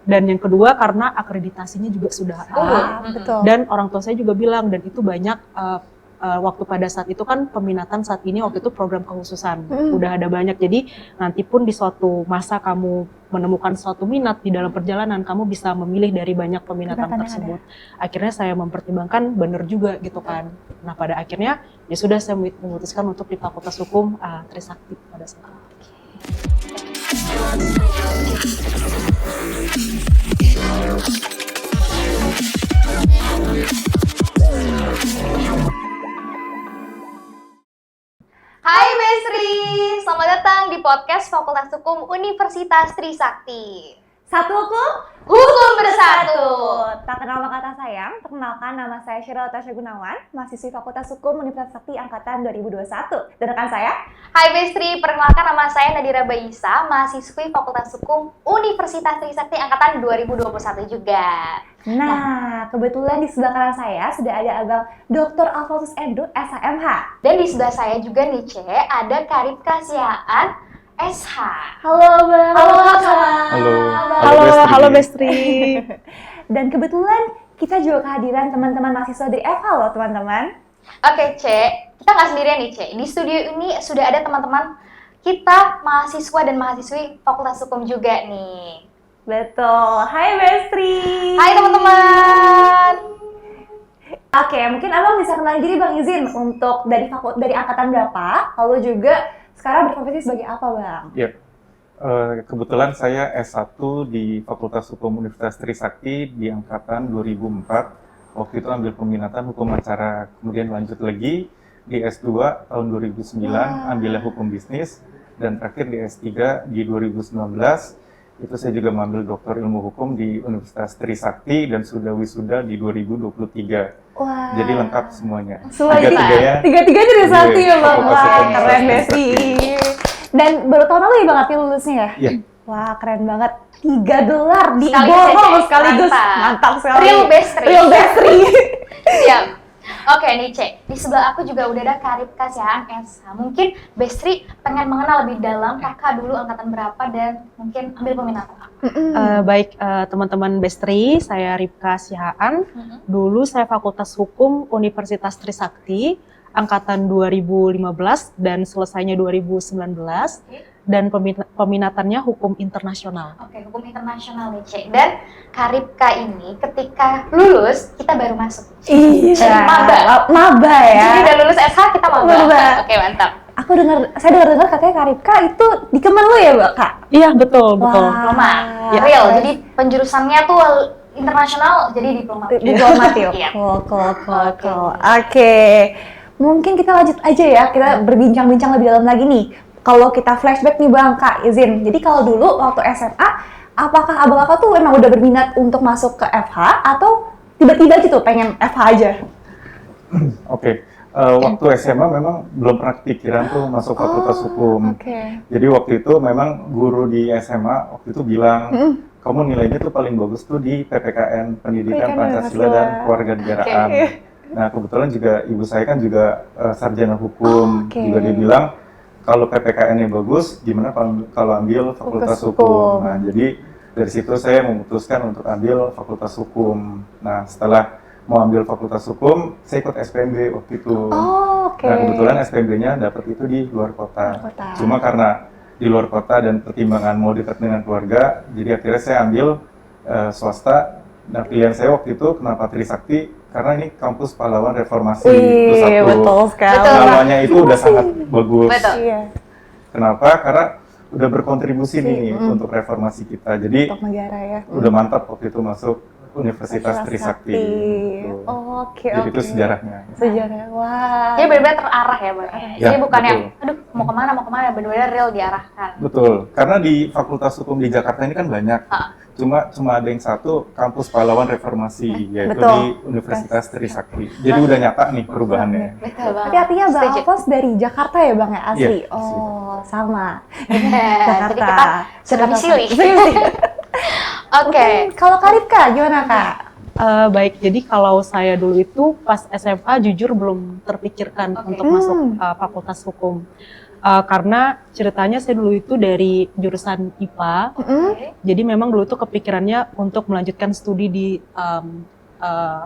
Dan yang kedua karena akreditasinya juga sudah betul. Dan orang tua saya juga bilang, dan itu banyak waktu pada saat itu kan peminatan saat ini waktu itu program kekhususan udah ada banyak, jadi nanti pun di suatu masa kamu menemukan suatu minat di dalam perjalanan, kamu bisa memilih dari banyak peminatan tersebut. Akhirnya saya mempertimbangkan benar juga gitu kan. Nah pada akhirnya ya sudah saya memutuskan untuk di Fakultas Hukum Trisakti pada saat itu. Hai Besri, selamat datang di podcast Fakultas Hukum Universitas Trisakti. Satu hukum, Hukum bersatu. Tak kenal maka tak sayang, perkenalkan nama saya Sheryl Tasya Gunawan, mahasiswi Fakultas Hukum Universitas Trisakti Angkatan 2021. Dan rekan saya? Hai Besri, perkenalkan nama saya Nadira Baisa, mahasiswi Fakultas Hukum Universitas Trisakti Angkatan 2021 juga. Nah, kebetulan di sebelah kanan saya sudah ada Abang Dr. Alphonsus Endut, SHMH. Dan di sebelah saya juga nih, ada Karib Kasiaan, SH. Halo Bang. Halo Kak. Halo Bestri. Dan kebetulan kita juga kehadiran teman-teman mahasiswa dari FH loh teman-teman. Oke Cek, kita nggak sendirian nih Cek. Di studio ini sudah ada teman-teman kita, mahasiswa dan mahasiswi Fakultas Hukum juga nih. Betul. Hai Bestri. Hai teman-teman. Oke, mungkin Abang bisa kenalin diri Bang, izin untuk dari angkatan berapa, lalu juga sekarang berprofesi sebagai apa Bang? Ya, kebetulan saya S1 di Fakultas Hukum Universitas Trisakti di angkatan 2004. Waktu itu ambil peminatan hukum acara, kemudian lanjut lagi di S2 tahun 2009, ambilnya hukum bisnis, dan terakhir di S3 di 2019. Itu saya juga mengambil doktor ilmu hukum di Universitas Trisakti dan sudah wisuda di 2023. Wah. Jadi lengkap semuanya. Tiga-tiganya dari satu ya Bang. Fakultas Wah, Hukum keren Universitas Bestri. Trisakti. Dan baru tahun lalu ya Bang Api lulusnya ya? Iya. Wah, keren banget. 3 gelar di Sekaligus borong aja, sekaligus. Mantap sekali. Real Bestri. Real Bestri. Siap. Oke nih Cek, di sebelah aku juga udah ada Karib Kasiaan SH. Mungkin Bestri pengen mengenal lebih dalam kakak dulu angkatan berapa dan mungkin ambil peminatan. Baik teman-teman Bestri, saya Ripka Sihaan. Dulu saya Fakultas Hukum Universitas Trisakti angkatan 2015 dan selesainya 2019. Dan peminatannya hukum internasional. Oke, hukum internasional nih Cek. Dan Karibka ini ketika lulus kita baru masuk. Iya. Maba ya. Jadi udah lulus SH kita maba. Oke, mantap. Saya dengar katanya Karibka itu di Kemenlu ya, Mbak Kak? Iya, betul. Diploma. Ya, real. Jadi penjurusannya tuh internasional, jadi diplomatik. Oke. Mungkin kita lanjut aja ya. Kita berbincang-bincang lebih dalam lagi nih. Kalau kita flashback nih Bang, Kak, izin. Jadi kalau dulu waktu SMA, apakah abang-abang tuh emang udah berminat untuk masuk ke FH atau tiba-tiba gitu pengen FH aja? Oke. Waktu SMA memang belum pernah kepikiran tuh masuk Fakultas Hukum. Jadi waktu itu memang guru di SMA waktu itu bilang, kamu nilainya tuh paling bagus tuh di PPKN, Pendidikan Pancasila dan Kewarganegaraan. Nah kebetulan juga ibu saya kan juga sarjana hukum, juga dia bilang, kalau PPKN-nya bagus, gimana kalau ambil Fakultas Hukum? Nah, jadi dari situ saya memutuskan untuk ambil Fakultas Hukum. Nah, setelah mau ambil Fakultas Hukum, saya ikut SPMB waktu itu. Nah, kebetulan SPMB-nya dapat itu di luar kota. Cuma karena di luar kota dan pertimbangan mau dekat dengan keluarga, jadi akhirnya saya ambil swasta. Nah, pilihan saya waktu itu kenapa Trisakti? Karena ini kampus pahlawan reformasi. Betul sekali. Namanya itu udah sangat bagus. Betul. Kenapa? Karena udah berkontribusi nih untuk reformasi kita. Jadi untuk negara ya. Udah mantap waktu itu masuk Universitas Trisakti. Jadi itu sejarahnya. Wah. Jadi benar-benar terarah ya, Bang. Jadi bukan betul. yang, aduh mau kemana, benar-benar real diarahkan. Betul. Karena di Fakultas Hukum di Jakarta ini kan banyak. Cuma ada yang satu kampus pahlawan reformasi, yaitu di Universitas Trisakti. Jadi udah nyata nih perubahannya. Betul banget. Tapi artinya Bang Alphonse dari Jakarta ya Bang ya, asli? Iya, sama. Jadi kita sudah pilih. Oke. Kalau Karibka gimana Kak? Baik, jadi kalau saya dulu itu pas SMA jujur belum terpikirkan untuk masuk Fakultas Hukum. Karena ceritanya saya dulu itu dari jurusan IPA, jadi memang dulu tuh kepikirannya untuk melanjutkan studi di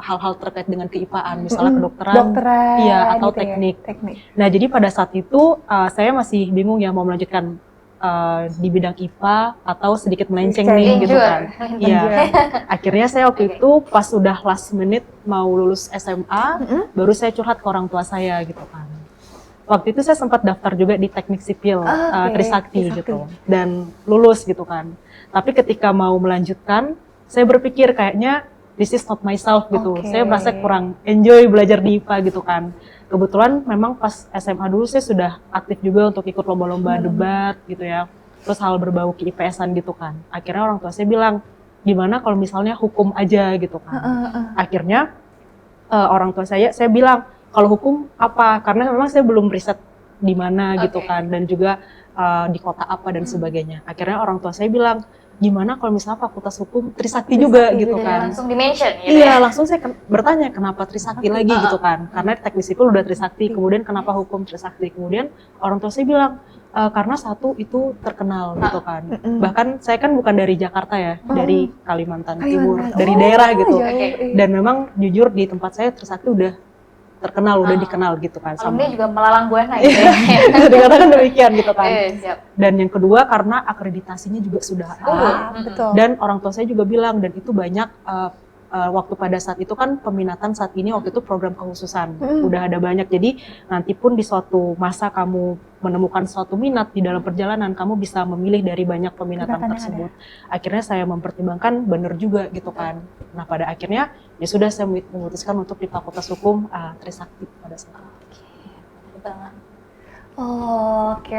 hal-hal terkait dengan keIPA-an, misalnya kedokteran, iya, atau gitu teknik. Ya, teknik. Nah, jadi pada saat itu saya masih bingung ya mau melanjutkan di bidang IPA atau sedikit melenceng nih gitu kan. Iya. Akhirnya saya waktu itu pas udah last minute mau lulus SMA, baru saya curhat ke orang tua saya gitu kan. Waktu itu saya sempat daftar juga di teknik sipil Trisakti gitu dan lulus gitu kan. Tapi ketika mau melanjutkan, saya berpikir kayaknya this is not myself gitu. Saya merasa kurang enjoy belajar di IPA gitu kan. Kebetulan memang pas SMA dulu saya sudah aktif juga untuk ikut lomba-lomba debat gitu ya. Terus hal berbau ke IPS-an gitu kan. Akhirnya orang tua saya bilang, gimana kalau misalnya hukum aja gitu kan. Akhirnya orang tua saya bilang, kalau hukum apa? Karena memang saya belum riset di mana gitu kan. Dan juga di kota apa dan sebagainya. Akhirnya orang tua saya bilang, gimana kalau misalnya fakultas hukum Trisakti juga gitu kan. Langsung di-mention gitu Iya, ya? langsung saya bertanya kenapa Trisakti lagi gitu kan. Karena teknik sipil udah Trisakti, kemudian kenapa hukum Trisakti. Kemudian orang tua saya bilang, karena satu itu terkenal gitu kan. Bahkan saya kan bukan dari Jakarta ya, dari Kalimantan Timur, dari daerah gitu. Dan memang jujur di tempat saya Trisakti udah terkenal, udah dikenal gitu kan. Alumni juga melalang buana gitu ya? Bisa dikatakan demikian gitu kan. Siap. Dan yang kedua karena akreditasinya juga sudah A. Betul. Dan orang tua saya juga bilang, dan itu banyak waktu pada saat itu kan peminatan saat ini waktu itu program kekhususan udah ada banyak, jadi nanti pun di suatu masa kamu menemukan suatu minat di dalam perjalanan, kamu bisa memilih dari banyak peminatan tersebut. Akhirnya saya mempertimbangkan benar juga gitu kan. Nah pada akhirnya ya sudah saya memutuskan untuk di Fakultas Hukum Trisakti pada saat itu. Oke.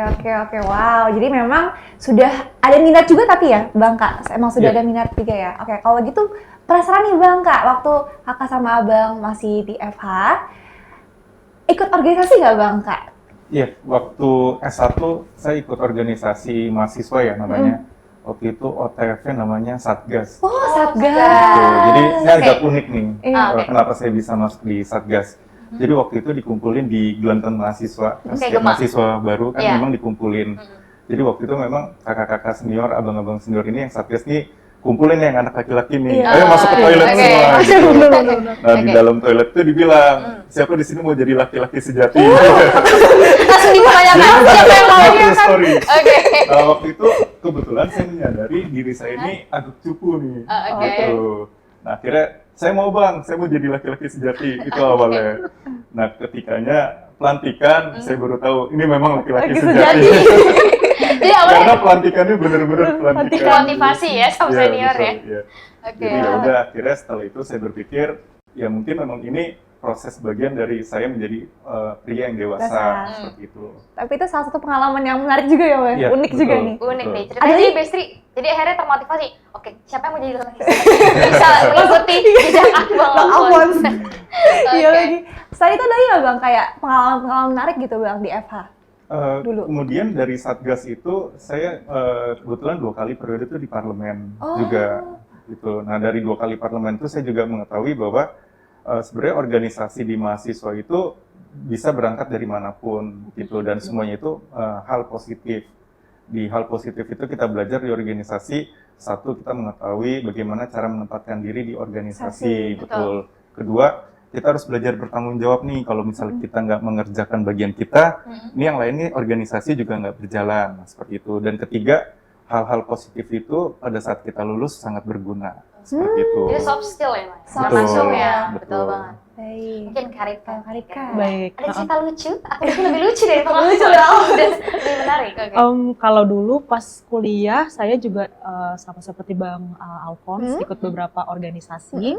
Wow, jadi memang sudah ada minat juga tapi ya, Bang Kak, emang sudah ada minat juga ya. Oke, kalau gitu penasaran nih Bang Kak, waktu Kakak sama Abang masih di FH, ikut organisasi nggak Bang Kak? Iya, waktu S1 saya ikut organisasi mahasiswa ya namanya. Waktu itu OTF namanya Satgas. Oh, Satgas. Gitu. Jadi ini agak unik nih, kenapa saya bisa masuk di Satgas. Jadi waktu itu dikumpulin di Gelantan mahasiswa, setiap mahasiswa baru kan memang dikumpulin. Jadi waktu itu memang kakak-kakak senior, abang-abang senior ini yang Satgas nih kumpulin yang anak laki-laki nih, ayo masuk ke toilet semua. Gitu. Nah di dalam toilet itu dibilang, siapa di sini mau jadi laki-laki sejati? Langsung dipertanyakan siapa yang mau dia kan? Nah waktu itu kebetulan saya menyadari diri saya ini agak cupu nih. Gitu. Nah akhirnya saya mau jadi laki-laki sejati, itu awalnya. Nah ketikanya pelantikan, saya baru tahu ini memang laki-laki sejati. Karena pelantikannya benar-benar pelantikan motivasi ya sama senior ya. Jadi ya udah akhirnya setelah itu saya berpikir ya mungkin memang ini proses bagian dari saya menjadi pria yang dewasa seperti itu. Tapi itu salah satu pengalaman yang menarik juga ya, Bang. Unik betul, juga nih. Unik nih. Ceritanya jadi Bestri, jadi akhirnya termotivasi. Oke, siapa yang mau jadi laki bisa mengikuti jejak Bang Alphonse. Iya lagi. Selain itu ada ya Bang kayak pengalaman menarik gitu Bang di FH. Dulu. Kemudian dari Satgas itu saya kebetulan 2 kali periode itu di parlemen juga gitu. Nah dari 2 kali parlemen itu saya juga mengetahui bahwa sebenarnya organisasi di mahasiswa itu bisa berangkat dari manapun gitu dan semuanya itu hal positif. Di hal positif itu kita belajar di organisasi, satu kita mengetahui bagaimana cara menempatkan diri di organisasi, betul. Kedua, kita harus belajar bertanggung jawab nih, kalau misalnya kita nggak mengerjakan bagian kita, ini yang lainnya organisasi juga nggak berjalan, seperti itu. Dan ketiga, hal-hal positif itu pada saat kita lulus sangat berguna, seperti itu. Jadi soft skill ya Mas? Betul, betul banget. Baik. Mungkin Karika. Baik. Ada cerita lucu? Aku mungkin lebih lucu dari pengalaman dan lebih menarik. Kalau dulu pas kuliah saya juga sama seperti Bang Alphonse ikut beberapa organisasi.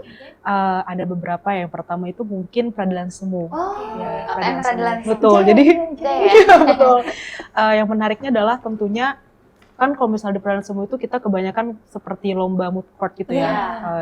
Ada beberapa yang pertama itu mungkin Peradilan Semu. Peradilan Semu. Betul. Jadi ya? betul. Yang menariknya adalah tentunya kan kalau misalnya di Peradilan Semu itu kita kebanyakan seperti lomba moot court gitu ya.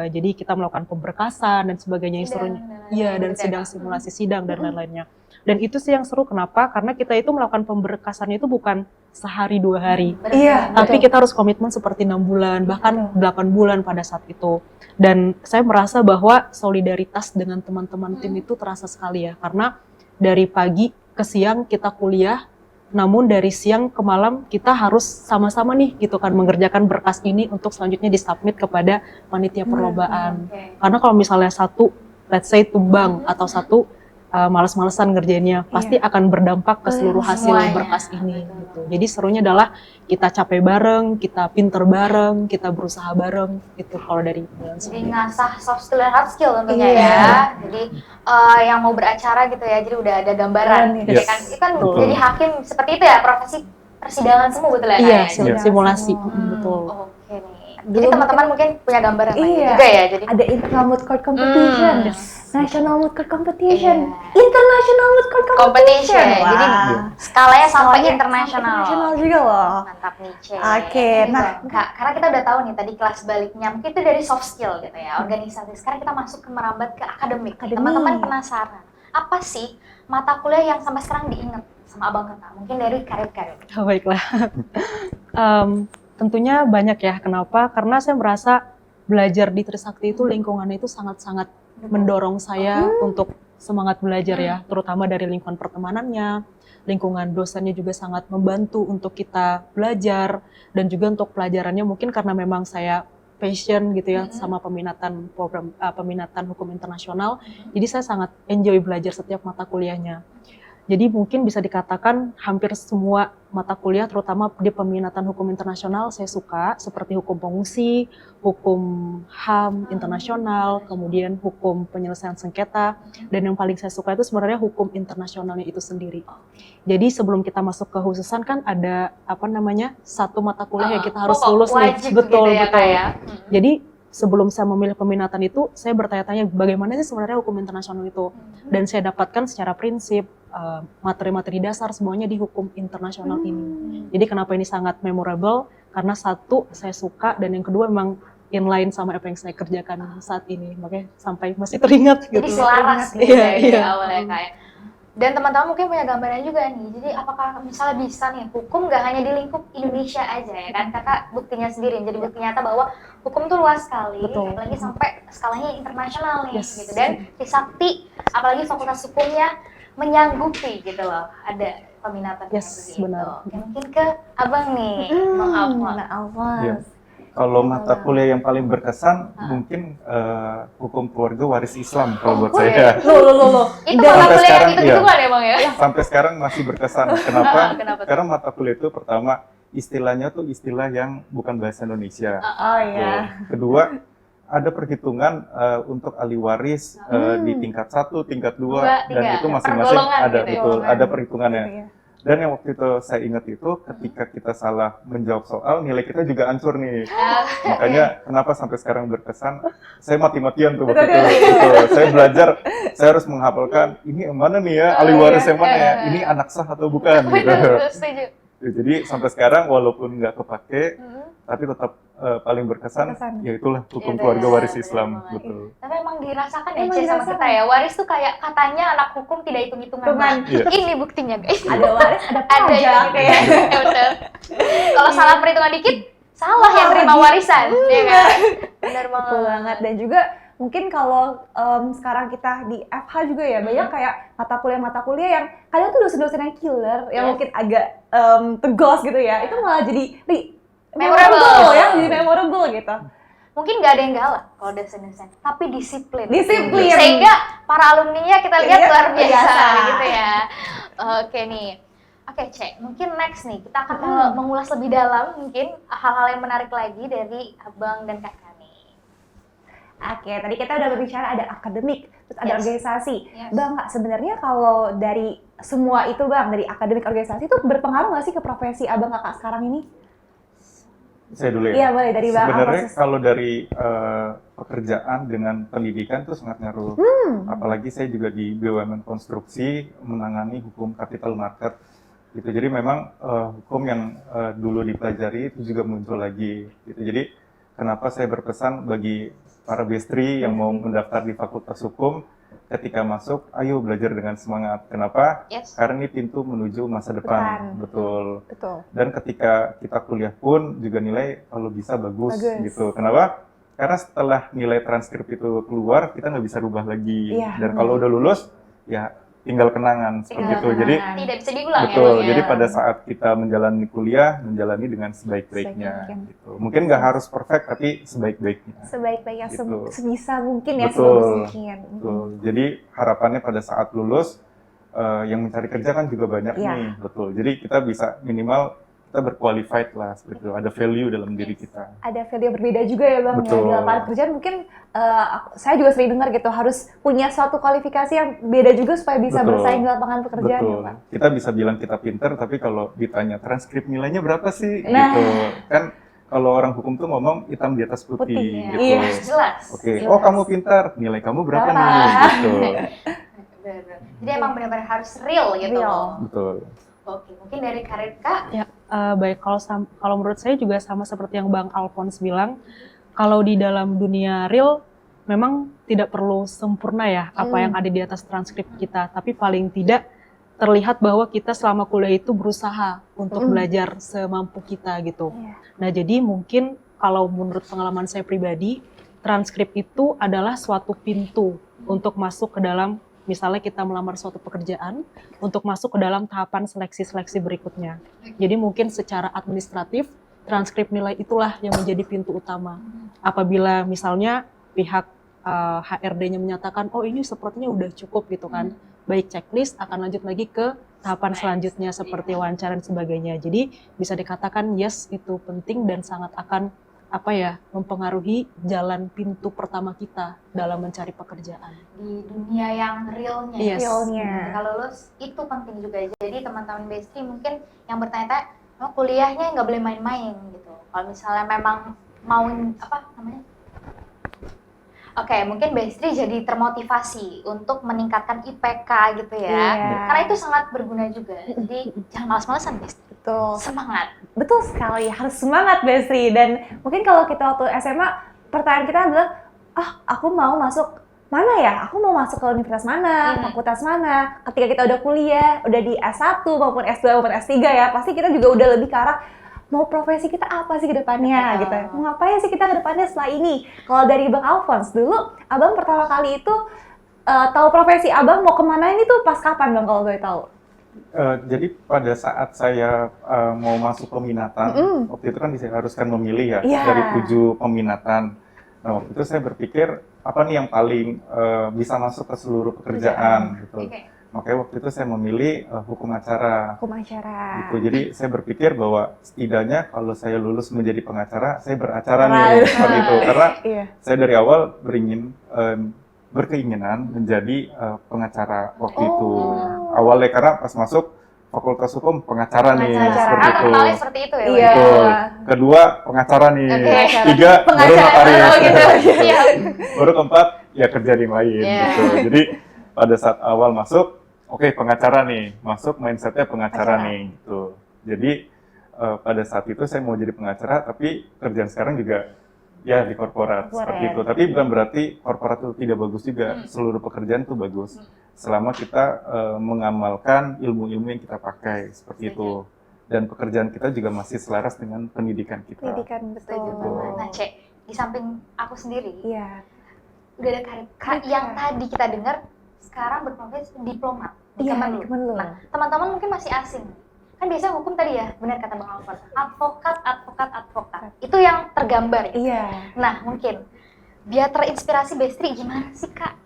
Jadi kita melakukan pemberkasan dan sebagainya, serunya. Iya, dan sidang simulasi sidang dan lain-lainnya. Dan itu sih yang seru, kenapa? Karena kita itu melakukan pemberkasannya itu bukan sehari 2 hari. Iya. Tapi kita harus komitmen seperti 6 bulan, bahkan 8 bulan pada saat itu. Dan saya merasa bahwa solidaritas dengan teman-teman tim itu terasa sekali ya. Karena dari pagi ke siang kita kuliah, namun dari siang ke malam kita harus sama-sama nih gitu kan mengerjakan berkas ini untuk selanjutnya disubmit kepada panitia perlombaan. Karena kalau misalnya satu, let's say tumbang atau satu malas-malesan ngerjainnya, pasti akan berdampak ke seluruh hasil semuanya. berkas ini. Gitu. Jadi serunya adalah kita capek bareng, kita pinter bareng, kita berusaha bareng. Itu kalau dari Jadi ngasah soft skill dan hard skill tentunya Iya. ya. Jadi yang mau beracara gitu ya, jadi udah ada gambaran. Jadi Yes. kan, itu kan Betul. jadi hakim seperti itu ya, profesi persidangan semua betul ya? Iya, Kak, ya? simulasi. Hmm, Betul. Oke nih. Jadi Dulu teman-teman mungkin punya gambaran lagi Iya. juga ya. Jadi Ada internal mood court competition, national mood court competition, Iya. international mood court competition. competition. Jadi Wah. skalanya sampai Skalanya internasional. internasional juga loh. Mantap nih, Cek. Oke, nah. Kak, karena kita udah tahu nih tadi kelas baliknya, mungkin itu dari soft skill gitu ya, organisasi. Sekarang kita masuk ke merambat ke akademik. Akademik. Teman-teman penasaran, apa sih mata kuliah yang sampai sekarang diingat sama Abang Kakak? Mungkin dari karir-karir. Baiklah. Tentunya banyak ya. Kenapa? Karena saya merasa belajar di Trisakti itu lingkungannya itu sangat-sangat mendorong saya untuk semangat belajar ya. Terutama dari lingkungan pertemanannya, lingkungan dosennya juga sangat membantu untuk kita belajar. Dan juga untuk pelajarannya mungkin karena memang saya passion gitu ya sama peminatan program peminatan hukum internasional. Jadi saya sangat enjoy belajar setiap mata kuliahnya. Jadi mungkin bisa dikatakan hampir semua mata kuliah, terutama di peminatan hukum internasional, saya suka, seperti hukum pengungsi, hukum HAM internasional, kemudian hukum penyelesaian sengketa, dan yang paling saya suka itu sebenarnya hukum internasionalnya itu sendiri. Jadi sebelum kita masuk ke khususan kan ada satu mata kuliah yang kita harus lulus nih, wajib betul gitu ya, betul. Kak, ya? Jadi sebelum saya memilih peminatan itu, saya bertanya-tanya bagaimana sih sebenarnya hukum internasional itu. Dan saya dapatkan secara prinsip, materi-materi dasar semuanya di hukum internasional ini. Jadi kenapa ini sangat memorable? Karena satu, saya suka, dan yang kedua memang inline sama apa yang saya kerjakan saat ini. Makanya sampai masih teringat gitu. Jadi selaras gitu Iya, ya dari iya. awalnya Kak, ya. Dan teman-teman mungkin punya gambaran juga nih. Jadi apakah misalnya bisa nih hukum nggak hanya di lingkup Indonesia aja ya kan? Kakak buktinya sendiri. Jadi bukti nyata bahwa hukum tuh luas sekali. Betul. Apalagi sampai skalanya internasional nih Yes. gitu. Dan Trisakti, apalagi fakultas hukumnya menyanggupi gitu loh. Ada peminatan Yes, begitu. benar. Oke, mungkin ke Abang nih, Bang Alfa. Nah, Alphonse. Iya. Kalau mata kuliah yang paling berkesan mungkin hukum keluarga waris Islam kalau buat saya. Loh. Itu Dan mata sampai kuliah yang sekarang, gitu-gitu iya. kan ya Bang ya? Sampai sekarang masih berkesan. Kenapa? Kenapa tuh? Karena mata kuliah itu pertama istilahnya tuh istilah yang bukan bahasa Indonesia. Oh iya. Kedua, ada perhitungan untuk ahli waris di tingkat 1, tingkat 2, Dua, dan tiga. itu masing-masing Pergolongan ada gitu ya, betul, golongan. ada perhitungannya. Iya. Dan yang waktu itu saya ingat itu ketika kita salah menjawab soal, nilai kita juga hancur nih. Makanya kenapa sampai sekarang berkesan, saya mati-matian tuh waktu itu. Betul. Saya belajar, saya harus menghafalkan, ini yang mana nih ya, ahli waris yang mana ya, ini anak sah atau bukan. Gitu. Betul, setuju. Jadi sampai sekarang walaupun nggak kepake, tapi tetap paling berkesan, Berkesan. ya itulah hukum Itu keluarga ya, waris bener Islam. banget. Betul. Tapi emang dirasakan ya Emang Ci, sama dirasakan. kita ya. Waris tuh kayak katanya anak hukum tidak hitung-hitungan. Hitungan. Bang. Iya. Ini buktinya guys. Ada waris, ada Ada pajak. yang gitu ya. Ya, betul. Kalau salah perhitungan dikit, salah yang terima warisan. Iya kan? Benar banget. Betul banget. Dan juga mungkin kalau sekarang kita di FH juga ya, banyak kayak mata kuliah yang kadang tuh dosen-dosen yang killer, yang Yes. mungkin agak tegas gitu ya, itu malah jadi Memorable. memorable ya, jadi memorable gitu. Mungkin nggak ada yang galak kalau dosen-dosen, tapi disiplin. Disiplin. Sehingga para alumninya kita lihat Iya, luar biasa, biasa. gitu ya. Oke nih. Oke, Cek. Mungkin next nih kita akan mengulas lebih dalam mungkin hal-hal yang menarik lagi dari Abang dan Kakak nih. Oke, tadi kita udah berbicara ada akademik, terus ada Yes. organisasi. Yes. Bang, Kak, sebenarnya kalau dari semua itu Bang, dari akademik organisasi itu berpengaruh nggak sih ke profesi Abang Kakak sekarang ini? Saya dulu ya. Iya, boleh dari Bang Sebenarnya Alphonse. kalau dari pekerjaan dengan pendidikan itu sangat ngaruh. Apalagi saya juga di BUMN Konstruksi menangani hukum capital market. Gitu. Jadi memang hukum yang dulu dipelajari itu juga muncul lagi. Gitu. Jadi kenapa saya berpesan bagi para bestri yang mau mendaftar di Fakultas Hukum, ketika masuk, ayo belajar dengan semangat. Kenapa? Yes. Karena ini pintu menuju masa depan. Depan. Betul. Betul. Dan ketika kita kuliah pun juga nilai kalau bisa bagus, Bagus. gitu. Kenapa? Karena setelah nilai transkrip itu keluar, kita nggak bisa rubah lagi. Iya, Dan benar. kalau udah lulus, ya tinggal kenangan seperti itu. Jadi tidak bisa diulang betul. ya. Jadi pada saat kita menjalani kuliah, menjalani dengan sebaik-baiknya. Gitu. Mungkin nggak harus perfect, tapi sebaik-baiknya. Sebaik-baiknya, Gitu. sebisa mungkin ya, Betul. sebagus mungkin. Betul. Jadi harapannya pada saat lulus, yang mencari kerja kan juga banyak Iya. nih, betul. Jadi kita bisa minimal kita berqualified lah, seperti itu. Ada value dalam diri kita. Ada value yang berbeda juga ya Bang, ya. Betul. Di lapangan kerjaan mungkin saya juga sering dengar gitu, harus punya suatu kualifikasi yang beda juga supaya bisa Betul. bersaing di lapangan pekerjaan Betul. ya Pak. Kita bisa bilang kita pinter, tapi kalau ditanya transkrip nilainya berapa sih, Nah. gitu. Kan kalau orang hukum tuh ngomong hitam di atas putih, Putih, gitu. iya. Jelas. Oke, Jelas. oh kamu pintar, nilai kamu berapa Berapa? nih, gitu. Benar-benar. Jadi emang benar-benar harus real gitu. Real. Betul. Oke, mungkin dari Kak Kak. Ya, baik. Kalau menurut saya juga sama seperti yang Bang Alphonse bilang, kalau di dalam dunia real memang tidak perlu sempurna ya apa yang ada di atas transkrip kita, tapi paling tidak terlihat bahwa kita selama kuliah itu berusaha untuk belajar semampu kita gitu. Iya. Nah, jadi mungkin kalau menurut pengalaman saya pribadi, transkrip itu adalah suatu pintu untuk masuk ke dalam, misalnya kita melamar suatu pekerjaan, untuk masuk ke dalam tahapan seleksi-seleksi berikutnya. Jadi mungkin secara administratif, transkrip nilai itulah yang menjadi pintu utama. Apabila misalnya pihak HRD-nya menyatakan, oh ini sepertinya udah cukup gitu kan, baik checklist akan lanjut lagi ke tahapan selanjutnya seperti wawancara dan sebagainya. Jadi bisa dikatakan yes, itu penting dan sangat akan mempengaruhi jalan pintu pertama kita dalam mencari pekerjaan. Di dunia yang realnya. Yes. Realnya. Kalau lulus itu penting juga. Jadi teman-teman Bestri mungkin yang bertanya-tanya, oh, kuliahnya nggak boleh main-main gitu. Kalau misalnya memang mau Oke, mungkin Bestri jadi termotivasi untuk meningkatkan IPK gitu ya. Iya. Karena itu sangat berguna juga. Jadi jangan malas-malasan Bestri. Betul. Semangat. Betul sekali, harus semangat Bestri. Dan mungkin kalau kita waktu SMA, pertanyaan kita adalah, aku mau masuk mana ya? Aku mau masuk ke universitas mana, fakultas mana? Ketika kita udah kuliah, udah di S1 maupun S2 maupun S3 ya, pasti kita juga udah lebih ke arah, mau profesi kita apa sih ke depannya gitu. Mau ngapain sih kita ke depannya setelah ini? Kalau dari Bang Alphonse, dulu Abang pertama kali itu tahu profesi Abang mau kemana ini tuh pas kapan Bang kalau boleh tahu? Jadi pada saat saya mau masuk peminatan, waktu itu kan diharuskan memilih ya dari 7 peminatan. Nah waktu itu saya berpikir apa nih yang paling bisa masuk ke seluruh pekerjaan gitu. Makanya waktu itu saya memilih hukum acara. Hukum acara. Gitu. Jadi saya berpikir bahwa setidaknya kalau saya lulus menjadi pengacara, saya beracara nih seperti itu. Karena saya dari awal berkeinginan menjadi pengacara waktu itu. Awalnya karena pas masuk Fakultas Hukum pengacara nih seperti itu. Terkenalnya seperti itu ya. Iya. Betul. Kedua pengacara nih. Oke. 3 baru notaris. Iya. Baru keempat ya kerja di lain gitu. Jadi pada saat awal masuk, oke, pengacara nih, masuk mindsetnya pengacara nih gitu. Jadi pada saat itu saya mau jadi pengacara, tapi kerjaan sekarang juga ya di korporat seperti itu. Tapi bukan berarti korporat itu tidak bagus juga. Seluruh pekerjaan itu bagus selama kita mengamalkan ilmu-ilmu yang kita pakai seperti itu. Dan pekerjaan kita juga masih selaras dengan pendidikan kita. Pendidikan, betul. Nah, Cek, di samping aku sendiri, Iya. udah ada karir yang tadi kita dengar sekarang berprofesi diplomat di Kemenlu. Nah, teman-teman mungkin masih asing. Kan biasanya hukum tadi ya, benar kata Bang Alphonse, advokat. Itu yang tergambar. Iya. Nah, mungkin biar terinspirasi Bestri, gimana sih Kak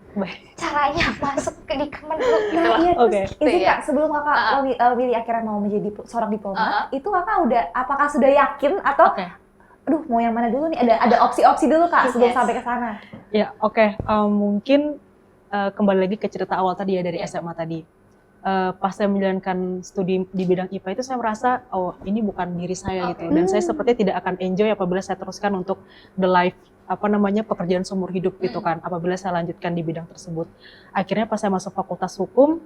caranya masuk di Kemenlu gitu Nah, loh. iya, Oke. izin Kak, sebelum Kakak milih akhirnya mau menjadi seorang diplomat, itu Kakak apakah sudah yakin atau aduh mau yang mana dulu nih? Ada opsi-opsi dulu Kak sebelum sampai ke sana. Ya, oke. Mungkin kembali lagi ke cerita awal tadi ya dari SMA tadi. Pas saya menjalankan studi di bidang IPA itu saya merasa, oh ini bukan diri saya gitu. Dan saya sepertinya tidak akan enjoy apabila saya teruskan untuk the life, pekerjaan seumur hidup gitu kan, apabila saya lanjutkan di bidang tersebut. Akhirnya pas saya masuk Fakultas Hukum,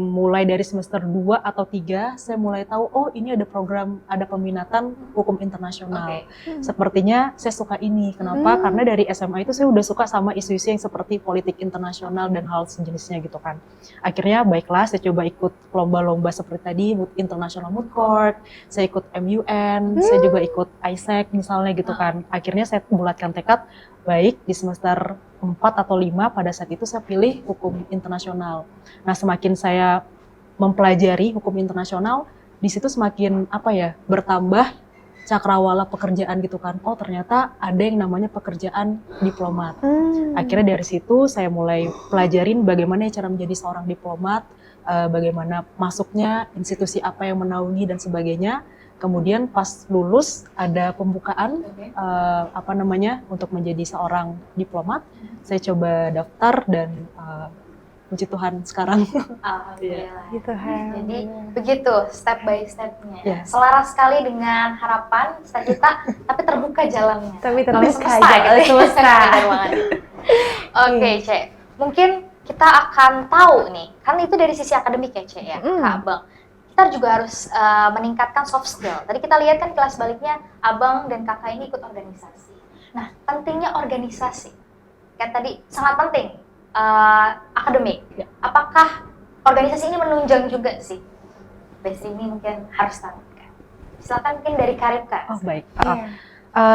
mulai dari semester 2 atau 3, saya mulai tahu, oh ini ada program, ada peminatan hukum internasional. Sepertinya saya suka ini. Kenapa? Karena dari SMA itu saya udah suka sama isu-isu yang seperti politik internasional dan hal sejenisnya gitu kan. Akhirnya baiklah, saya coba ikut lomba-lomba seperti tadi, International Moot Court, saya ikut MUN, saya juga ikut ISEC misalnya gitu kan. Akhirnya saya bulatkan tekad, baik di semester 4 atau 5 pada saat itu saya pilih hukum internasional. Nah, semakin saya mempelajari hukum internasional, di situ semakin bertambah cakrawala pekerjaan gitu kan. Oh, ternyata ada yang namanya pekerjaan diplomat. Akhirnya dari situ saya mulai pelajarin bagaimana cara menjadi seorang diplomat, bagaimana masuknya, institusi apa yang menaungi dan sebagainya. Kemudian pas lulus ada pembukaan untuk menjadi seorang diplomat. Saya coba daftar dan puji Tuhan sekarang. Alhamdulillah. Gitu, Jadi begitu step by stepnya. Selaras sekali dengan harapan, cita-cita, tapi terbuka jalannya. Tapi terbuka jalan semesta. Oke, Cek. Mungkin kita akan tahu nih, kan itu dari sisi akademik ya, Cek ya, Kak Abang. Kita juga harus meningkatkan soft skill. Tadi kita lihat kan kelas baliknya, Abang dan Kakak ini ikut organisasi. Nah, pentingnya organisasi. Kan tadi sangat penting. Akademik. Apakah organisasi ini menunjang juga sih? Bestri ini mungkin harus tahu kan. Silakan mungkin dari Karib Kak. Oh baik.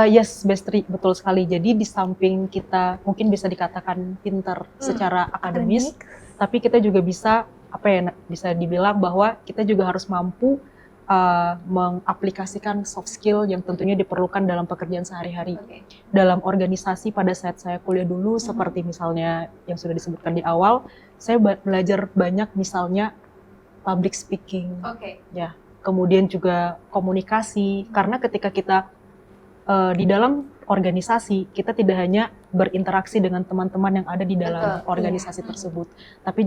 Yes, Bestri, betul sekali. Jadi di samping kita mungkin bisa dikatakan pintar secara akademis, tapi kita juga bisa bisa dibilang bahwa kita juga harus mampu mengaplikasikan soft skill yang tentunya diperlukan dalam pekerjaan sehari-hari. Dalam organisasi pada saat saya kuliah dulu, seperti misalnya yang sudah disebutkan di awal, saya belajar banyak misalnya public speaking, ya, kemudian juga komunikasi, karena ketika kita di dalam organisasi, kita tidak hanya berinteraksi dengan teman-teman yang ada di dalam organisasi tersebut, tapi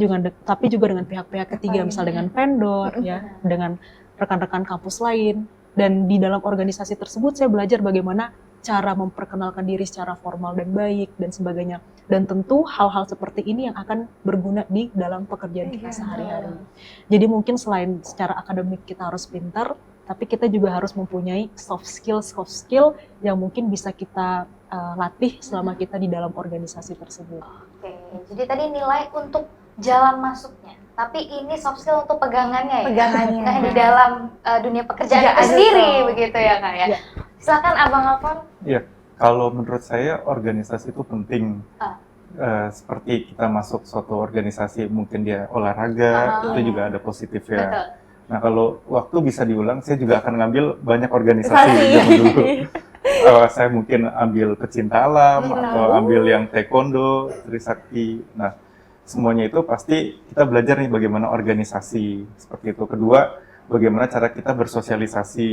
juga dengan pihak-pihak ketiga, misal dengan vendor, ya, dengan rekan-rekan kampus lain. Dan di dalam organisasi tersebut saya belajar bagaimana cara memperkenalkan diri secara formal dan baik dan sebagainya. Dan tentu hal-hal seperti ini yang akan berguna di dalam pekerjaan kita sehari-hari. Jadi mungkin selain secara akademik kita harus pintar, tapi kita juga harus mempunyai soft skill yang mungkin bisa kita latih selama kita di dalam organisasi tersebut. Oke, jadi tadi nilai untuk jalan masuknya, tapi ini soft skill untuk pegangannya ya? Nah, di dalam dunia pekerjaan itu sendiri, begitu ya Kak ya? Silakan Abang Alfon. Iya, kalau menurut saya organisasi itu penting. Seperti kita masuk suatu organisasi, mungkin dia olahraga, itu juga ada positifnya. Betul. Nah, kalau waktu bisa diulang, saya juga akan ngambil banyak organisasi zaman dulu. Saya mungkin ambil pecinta alam, atau ambil yang taekwondo, Trisakti. Nah, semuanya itu pasti kita belajar nih bagaimana organisasi, seperti itu. Kedua, bagaimana cara kita bersosialisasi,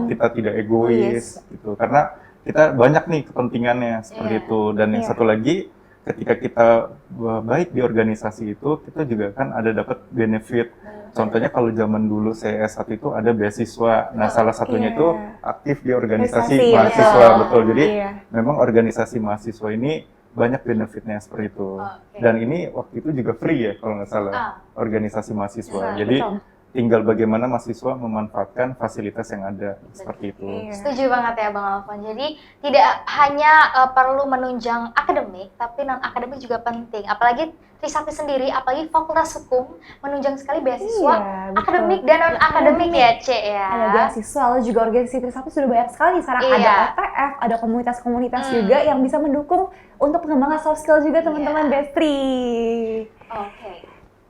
kita tidak egois, gitu. Karena kita banyak nih kepentingannya, seperti itu. Dan yang satu lagi, ketika kita baik di organisasi itu, kita juga kan ada dapat benefit. Contohnya kalau zaman dulu saya S1 itu ada beasiswa. Nah, salah satunya itu aktif di organisasi mahasiswa, betul. Jadi memang organisasi mahasiswa ini banyak benefitnya seperti itu. Dan ini waktu itu juga free ya kalau nggak salah, organisasi mahasiswa. Jadi tinggal bagaimana mahasiswa memanfaatkan fasilitas yang ada, seperti itu. Setuju banget ya Bang Alfon. Jadi tidak hanya perlu menunjang akademik, tapi non-akademik juga penting. Apalagi Trisakti sendiri, apalagi Fakultas Hukum, menunjang sekali beasiswa akademik dan non-akademik ya, Cek ya. Ada beasiswa, lalu juga organisasi Trisakti sudah banyak sekali. Sekarang ada OTF, ada komunitas-komunitas juga yang bisa mendukung untuk pengembangan soft skill juga teman-teman Bestri.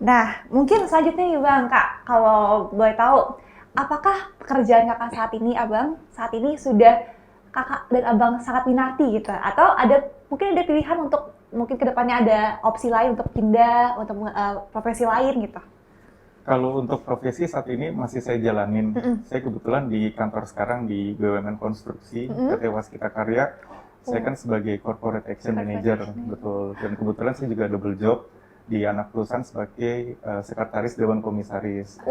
Nah, mungkin selanjutnya nih Bang, Kak, kalau boleh tahu, apakah pekerjaan Kakak saat ini, Abang, saat ini sudah Kakak dan Abang sangat minati gitu? Atau mungkin ada pilihan untuk, mungkin kedepannya ada opsi lain untuk pindah, untuk profesi lain gitu? Kalau untuk profesi saat ini masih saya jalanin. Saya kebetulan di kantor sekarang di BUMN Konstruksi, PT Waskita Karya. Saya kan sebagai Corporate Action Manager, betul. Dan kebetulan saya juga double job di anak perusahaan sebagai sekretaris Dewan Komisaris.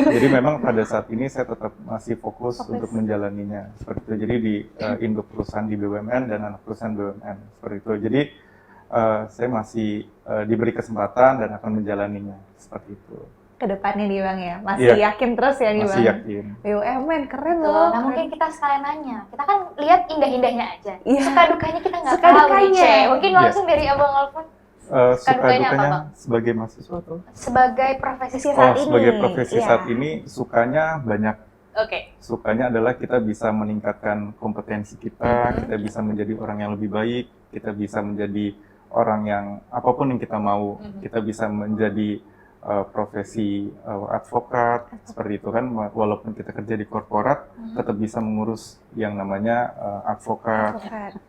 Jadi memang pada saat ini saya tetap masih fokus untuk menjalaninya seperti itu. Jadi di induk perusahaan di BUMN dan anak perusahaan BUMN seperti itu. Jadi saya masih diberi kesempatan dan akan menjalaninya seperti itu. Kedepannya nih Bang ya, masih yakin terus ya nih Bang? Masih yakin. BUMN keren loh. Nah mungkin kita sekalian nanya, kita kan lihat indah-indahnya aja. Suka dukanya kita nggak tahu nih, Cek. Mungkin langsung dari Abang Alfon. Suka dukanya sebagai mahasiswa tuh? Sebagai profesi saat ini. Sebagai profesi saat ini, sukanya banyak. Oke. Sukanya adalah kita bisa meningkatkan kompetensi kita, kita bisa menjadi orang yang lebih baik, kita bisa menjadi orang yang apapun yang kita mau, kita bisa menjadi profesi advokat, seperti itu kan, walaupun kita kerja di korporat, tetap bisa mengurus yang namanya advokat.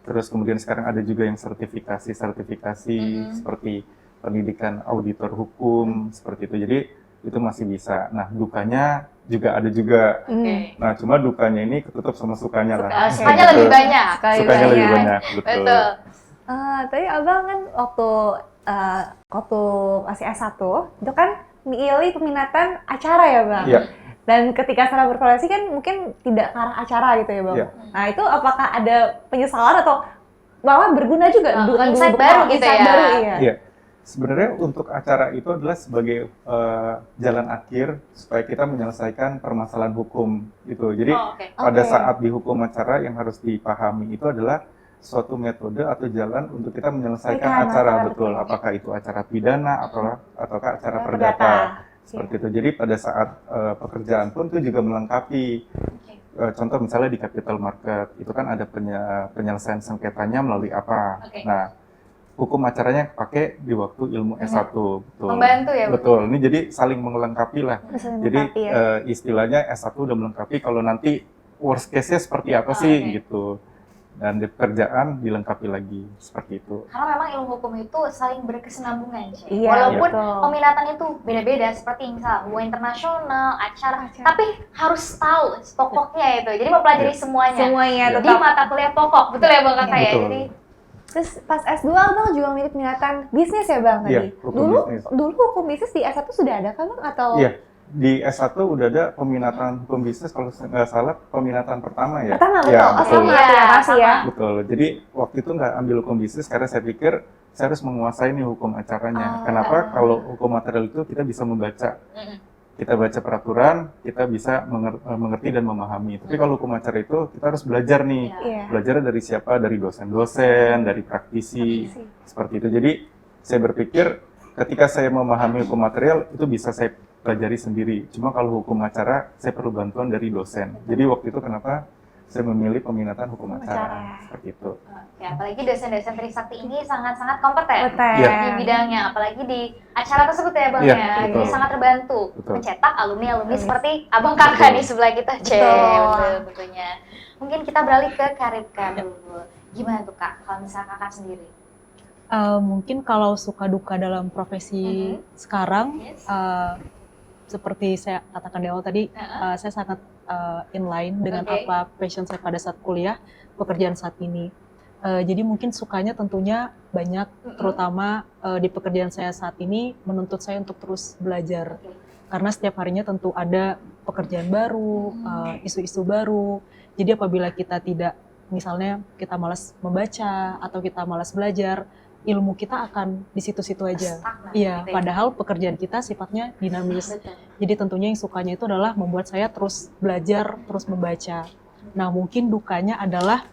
Terus kemudian sekarang ada juga yang sertifikasi seperti pendidikan auditor hukum, seperti itu. Jadi itu masih bisa. Nah, dukanya juga ada juga. Nah, cuma dukanya ini ketutup sama sukanya lah. Sukanya lebih banyak. Sukanya lebih banyak, betul. Tadi abang kan waktu masih S1 itu kan milih peminatan acara ya bang. Iya. Dan ketika setelah berprofesi kan mungkin tidak ke arah acara gitu ya bang. Iya. Nah itu apakah ada penyesalan atau malah berguna juga? Insight baru gitu ya. Baru, iya. Iya. Sebenarnya untuk acara itu adalah sebagai jalan akhir supaya kita menyelesaikan permasalahan hukum itu. Jadi pada saat di hukum acara yang harus dipahami itu adalah suatu metode atau jalan untuk kita menyelesaikan acara, betul. Apakah itu acara pidana ataukah acara perdata. Seperti itu. Jadi pada saat pekerjaan pun itu juga melengkapi. Contoh misalnya di capital market itu kan ada penyelesaian sengketanya melalui apa. Nah, hukum acaranya pakai di waktu ilmu S1, betul. Membantu ya, betul. Ini jadi saling melengkapi lah. Jadi istilahnya S1 udah melengkapi, kalau nanti worst case-nya seperti apa sih gitu. Dan di pekerjaan dilengkapi lagi seperti itu. Karena memang ilmu hukum itu saling berkesinambungan, walaupun peminatan itu beda-beda, seperti misal hubungan internasional, acara, tapi harus tahu pokoknya itu. Jadi mempelajari semuanya di mata kuliah pokok, betul ya Bang Kakak ya? Jadi terus pas S2 abang juga milih peminatan bisnis ya bang tadi? Dulu hukum bisnis di S1 sudah ada kan bang atau? Iya, di S1 udah ada peminatan hukum bisnis, kalau nggak salah peminatan pertama ya. Pertama, betul. Ya, betul. Masih ya. Betul, jadi waktu itu nggak ambil hukum bisnis karena saya pikir saya harus menguasai nih hukum acaranya. Kenapa? Kalau hukum material itu kita bisa membaca. Kita baca peraturan, kita bisa mengerti dan memahami. Tapi kalau hukum acara itu kita harus belajar nih. Belajar dari siapa? Dari dosen-dosen, dari praktisi, seperti itu. Jadi saya berpikir ketika saya memahami hukum material itu bisa saya pelajari sendiri. Cuma kalau hukum acara saya perlu bantuan dari dosen. Jadi waktu itu kenapa saya memilih peminatan hukum acara seperti itu. Ya, apalagi dosen-dosen Trisakti ini sangat-sangat kompeten di bidangnya, apalagi di acara tersebut ya Bang ya. Jadi sangat terbantu mencetak alumni-alumni seperti Abang Kakak di sebelah kita, betul tentunya. Mungkin kita beralih ke Karipka dulu. Gimana tuh Kak, kalau misalnya Kakak sendiri? Mungkin kalau suka duka dalam profesi sekarang, seperti saya katakan di awal tadi, saya sangat inline dengan apa passion saya pada saat kuliah, pekerjaan saat ini. Jadi mungkin sukanya tentunya banyak, terutama di pekerjaan saya saat ini menuntut saya untuk terus belajar. Karena setiap harinya tentu ada pekerjaan baru, isu-isu baru. Jadi apabila kita tidak, misalnya kita malas membaca atau kita malas belajar, ilmu kita akan di situ-situ aja. Iya, padahal pekerjaan kita sifatnya dinamis. Jadi tentunya yang sukanya itu adalah membuat saya terus belajar, terus membaca. Nah, mungkin dukanya adalah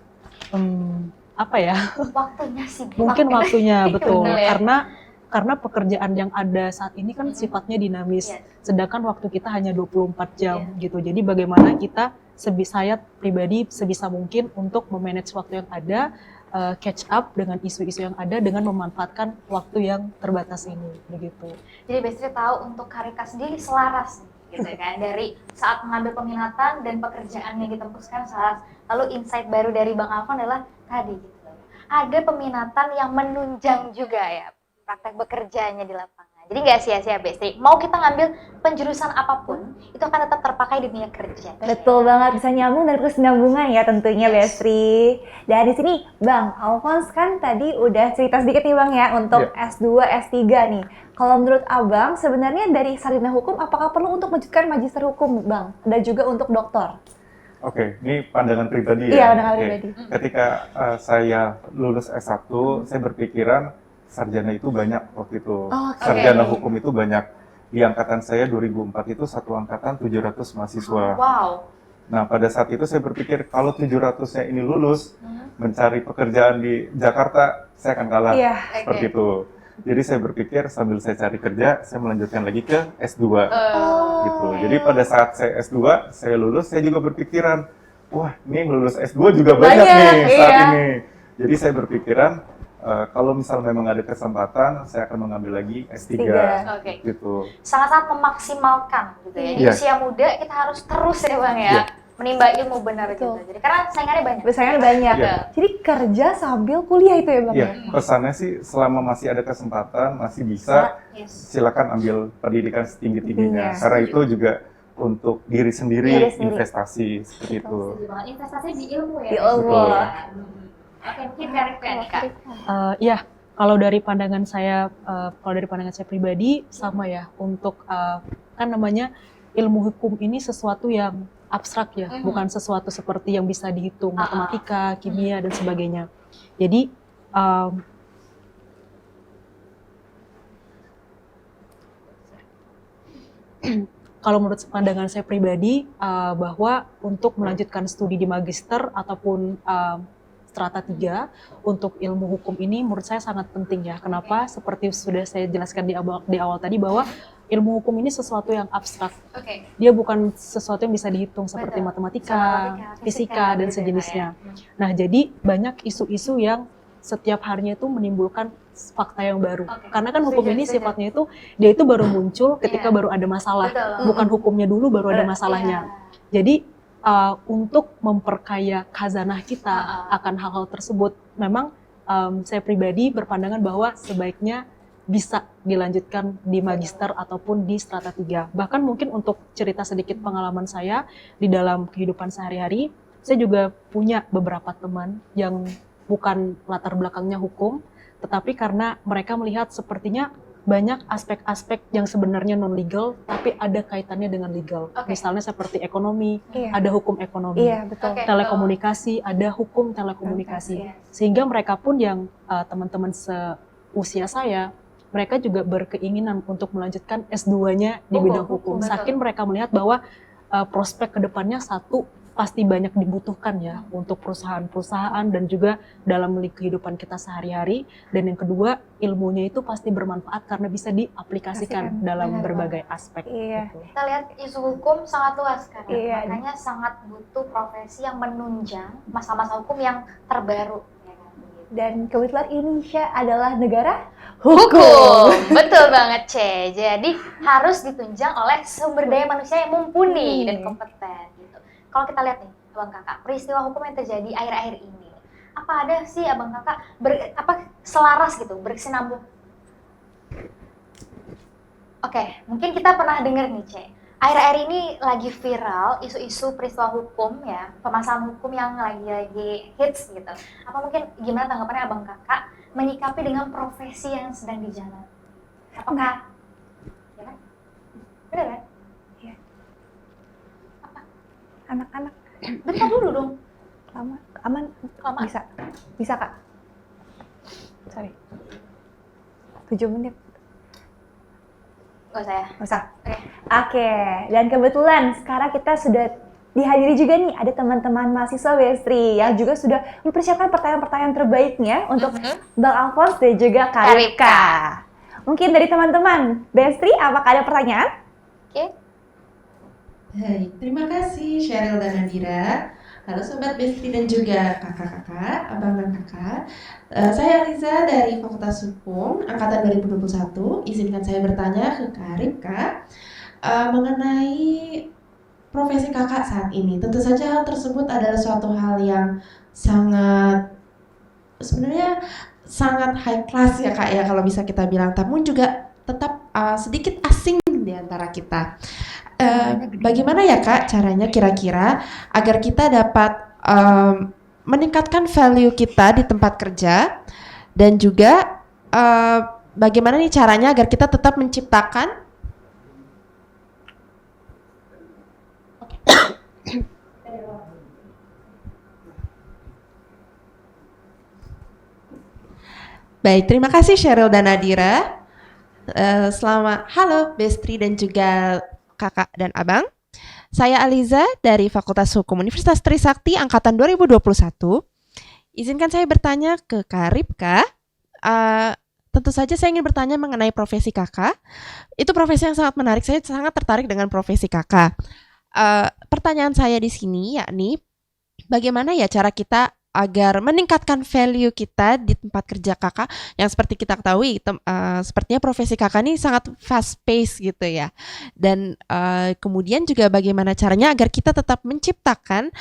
apa ya? Waktunya sih. Mungkin waktunya, betul. Karena pekerjaan yang ada saat ini kan sifatnya dinamis. Sedangkan waktu kita hanya 24 jam gitu. Jadi bagaimana kita saya pribadi sebisa mungkin untuk memanage waktu yang ada, catch up dengan isu-isu yang ada dengan memanfaatkan waktu yang terbatas ini, begitu. Jadi Bestri tahu untuk Karipka sendiri selaras gitu kan, dari saat mengambil peminatan dan pekerjaan yang ditempuh sekarang selaras. Lalu insight baru dari Bang Alvan adalah tadi gitu, ada peminatan yang menunjang juga ya praktek bekerjanya di lapangan. Jadi nggak sia-sia Bestri, mau kita ngambil penjurusan apapun, itu akan tetap terpakai di dunia kerja. Betul banget, bisa nyambung dan berkesinambungan ya tentunya Bestri. Dan di sini Bang Alphonse kan tadi udah cerita sedikit nih Bang ya untuk S2, S3 nih. Kalau menurut Abang sebenarnya dari sarjana hukum apakah perlu untuk melanjutkan magister hukum Bang? Dan juga untuk doktor? Oke, ini pandangan pribadi ya. Iya, pandangan pribadi. Ketika saya lulus S1, saya berpikiran sarjana itu banyak waktu itu. Sarjana hukum itu banyak. Di angkatan saya 2004 itu satu angkatan 700 mahasiswa. Wow. Nah, pada saat itu saya berpikir kalau 700-nya ini lulus, mencari pekerjaan di Jakarta, saya akan kalah. Seperti itu. Jadi saya berpikir sambil saya cari kerja, saya melanjutkan lagi ke S2 gitu. Jadi pada saat saya S2, saya lulus, saya juga berpikiran, wah ini lulus S2 juga banyak nih saat ini. Jadi saya berpikiran, kalau misal memang ada kesempatan, saya akan mengambil lagi S3 gitu. Sangat-sangat memaksimalkan gitu ya. Di usia muda kita harus terus ya Bang ya. Menimba ilmu benar gitu. Jadi karena saingannya banyak. Saingannya banyak. Jadi kerja sambil kuliah itu ya Bang? Iya, pesannya sih selama masih ada kesempatan, masih bisa, silakan ambil pendidikan setinggi-tingginya. Karena itu juga untuk diri sendiri, investasi seperti itu. Investasi di ilmu ya? Di ilmu. Oke, mungkin Karipka nih Kak. Ya, kalau dari pandangan saya pribadi sama ya, untuk kan namanya ilmu hukum ini sesuatu yang abstrak ya, bukan sesuatu seperti yang bisa dihitung matematika, kimia dan sebagainya. Jadi kalau menurut pandangan saya pribadi bahwa untuk melanjutkan studi di magister ataupun strata 3 untuk ilmu hukum ini menurut saya sangat penting ya. Kenapa? Seperti sudah saya jelaskan di awal tadi bahwa ilmu hukum ini sesuatu yang abstrak. Dia bukan sesuatu yang bisa dihitung seperti matematika, fisika dan sejenisnya. Nah, jadi banyak isu-isu yang setiap harinya itu menimbulkan fakta yang baru. Karena kan hukum ini sifatnya itu dia itu baru muncul ketika baru ada masalah. Bukan hukumnya dulu baru ada masalahnya. Jadi untuk memperkaya khazanah kita akan hal-hal tersebut, memang saya pribadi berpandangan bahwa sebaiknya bisa dilanjutkan di magister ataupun di strata 3. Bahkan mungkin untuk cerita sedikit pengalaman saya di dalam kehidupan sehari-hari, saya juga punya beberapa teman yang bukan latar belakangnya hukum, tetapi karena mereka melihat sepertinya banyak aspek-aspek yang sebenarnya non-legal, tapi ada kaitannya dengan legal. Misalnya seperti ekonomi, ada hukum ekonomi, telekomunikasi, ada hukum telekomunikasi. Sehingga mereka pun yang teman-teman seusia saya, mereka juga berkeinginan untuk melanjutkan S2-nya di bidang hukum. Saking mereka melihat bahwa prospek kedepannya satu, pasti banyak dibutuhkan ya untuk perusahaan-perusahaan dan juga dalam kehidupan kita sehari-hari. Dan yang kedua, ilmunya itu pasti bermanfaat karena bisa diaplikasikan dalam berbagai aspek. Gitu. Kita lihat isu hukum sangat luas kan, makanya sangat butuh profesi yang menunjang masa-masa hukum yang terbaru. Dan kebetulan Indonesia adalah negara hukum. Betul banget, Ce. Jadi harus ditunjang oleh sumber daya manusia yang mumpuni dan kompeten. Kalau kita lihat nih, Abang Kakak, peristiwa hukum yang terjadi akhir-akhir ini, apa ada sih Abang Kakak selaras gitu, berkesinambung? Oke, mungkin kita pernah dengar nih, Ce. Akhir-akhir ini lagi viral isu-isu peristiwa hukum ya, permasalahan hukum yang lagi hits gitu. Apa mungkin gimana tanggapannya Abang Kakak menyikapi dengan profesi yang sedang dijalani? Apakah? Ya kan? Benar kan? Anak-anak. Bentar dulu dong. Aman? Bisa Kak. Sorry. 7 menit. Nggak usah ya? Nggak usah. Oke. Dan kebetulan sekarang kita sudah dihadiri juga nih ada teman-teman mahasiswa Bestri yang juga sudah mempersiapkan pertanyaan-pertanyaan terbaiknya untuk Bang Alphonse dan juga Karipka. Mungkin dari teman-teman Bestri, apakah ada pertanyaan? Hai, terima kasih Sheryl dan Nadira. Halo Sobat Bestri dan juga kakak-kakak, abang dan kakak. Saya Aliza dari Fakultas Hukum, Angkatan 2021. Izinkan saya bertanya ke Karipka mengenai profesi kakak saat ini. Tentu saja hal tersebut adalah suatu hal yang sebenarnya sangat high class ya Kak ya kalau bisa kita bilang. Namun juga tetap sedikit asing di antara kita. Bagaimana ya Kak caranya kira-kira agar kita dapat meningkatkan value kita di tempat kerja dan juga bagaimana nih caranya agar kita tetap menciptakan Baik, terima kasih Sheryl dan Nadira. Halo Bestri dan juga kakak dan abang. Saya Aliza dari Fakultas Hukum Universitas Trisakti Angkatan 2021. Izinkan saya bertanya ke Karipka tentu saja saya ingin bertanya mengenai profesi kakak. Itu profesi yang sangat menarik. Saya sangat tertarik dengan profesi kakak. Pertanyaan saya di sini yakni, bagaimana ya cara kita agar meningkatkan value kita di tempat kerja kakak yang seperti kita ketahui sepertinya profesi kakak ini sangat fast pace gitu ya, dan kemudian juga bagaimana caranya agar kita tetap menciptakan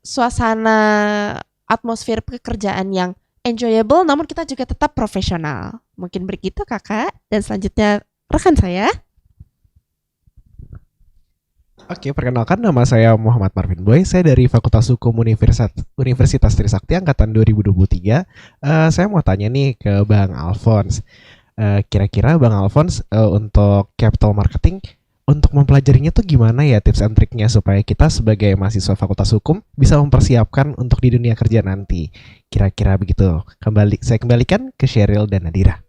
suasana atmosfer pekerjaan yang enjoyable namun kita juga tetap profesional. Mungkin begitu kakak, dan selanjutnya rekan saya. Oke, perkenalkan nama saya Muhammad Marvin Boy. Saya dari Fakultas Hukum Universitas Trisakti angkatan 2023. Saya mau tanya nih ke Bang Alphonse. Kira-kira Bang Alphonse untuk capital marketing, untuk mempelajarinya tuh gimana ya tips and triknya supaya kita sebagai mahasiswa Fakultas Hukum bisa mempersiapkan untuk di dunia kerja nanti. Kira-kira begitu. Saya kembalikan ke Sheryl dan Nadira.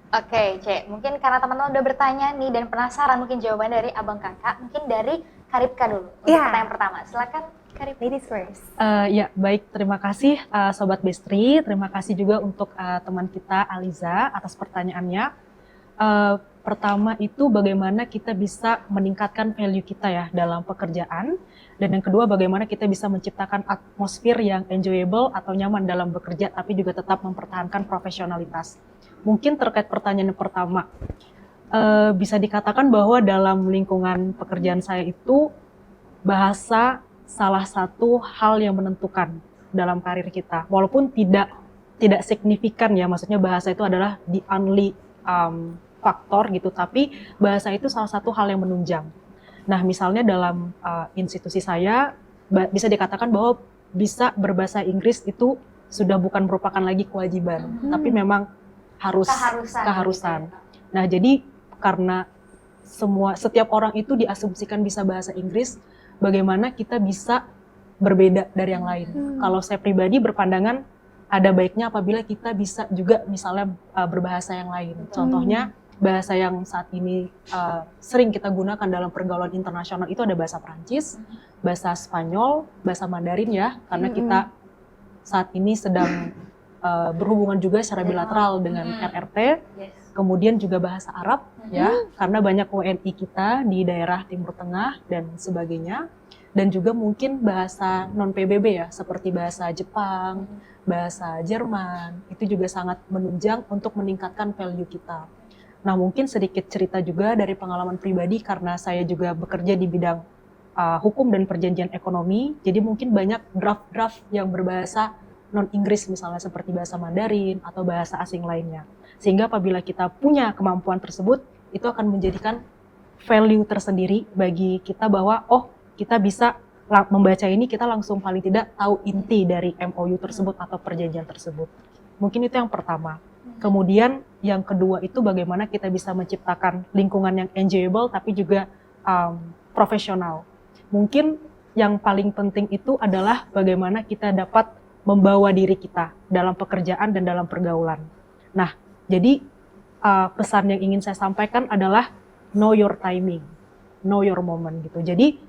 Oke, Cek. Mungkin karena teman-teman udah bertanya nih dan penasaran mungkin jawaban dari abang kakak, mungkin dari Karipka dulu. Untuk pertanyaan pertama, silakan Karipka. Ladies first. Ya, baik. Terima kasih Sobat Bestri. Terima kasih juga untuk teman kita Aliza atas pertanyaannya. Pertama itu bagaimana kita bisa meningkatkan value kita ya dalam pekerjaan. Dan yang kedua bagaimana kita bisa menciptakan atmosfer yang enjoyable atau nyaman dalam bekerja tapi juga tetap mempertahankan profesionalitas. Mungkin terkait pertanyaan yang pertama, bisa dikatakan bahwa dalam lingkungan pekerjaan saya itu bahasa salah satu hal yang menentukan dalam karir kita. Walaupun tidak signifikan ya, maksudnya bahasa itu adalah the only faktor gitu, tapi bahasa itu salah satu hal yang menunjang. Nah, misalnya dalam institusi saya bisa dikatakan bahwa bisa berbahasa Inggris itu sudah bukan merupakan lagi kewajiban, tapi memang keharusan. Nah, jadi karena setiap orang itu diasumsikan bisa bahasa Inggris, bagaimana kita bisa berbeda dari yang lain. Kalau saya pribadi berpandangan ada baiknya apabila kita bisa juga misalnya berbahasa yang lain. Contohnya bahasa yang saat ini sering kita gunakan dalam pergaulan internasional itu ada bahasa Prancis, bahasa Spanyol, bahasa Mandarin ya, karena kita saat ini sedang berhubungan juga secara bilateral dengan RRT, kemudian juga bahasa Arab ya, karena banyak WNI kita di daerah Timur Tengah dan sebagainya, dan juga mungkin bahasa non PBB ya, seperti bahasa Jepang, bahasa Jerman, itu juga sangat menunjang untuk meningkatkan value kita. Nah, mungkin sedikit cerita juga dari pengalaman pribadi karena saya juga bekerja di bidang hukum dan perjanjian ekonomi, jadi mungkin banyak draft-draft yang berbahasa non-Inggris misalnya seperti bahasa Mandarin atau bahasa asing lainnya. Sehingga apabila kita punya kemampuan tersebut, itu akan menjadikan value tersendiri bagi kita bahwa kita bisa membaca ini, kita langsung paling tidak tahu inti dari MOU tersebut atau perjanjian tersebut. Mungkin itu yang pertama. Kemudian yang kedua itu bagaimana kita bisa menciptakan lingkungan yang enjoyable tapi juga profesional. Mungkin yang paling penting itu adalah bagaimana kita dapat membawa diri kita dalam pekerjaan dan dalam pergaulan. Nah, jadi pesan yang ingin saya sampaikan adalah know your timing, know your moment gitu. Jadi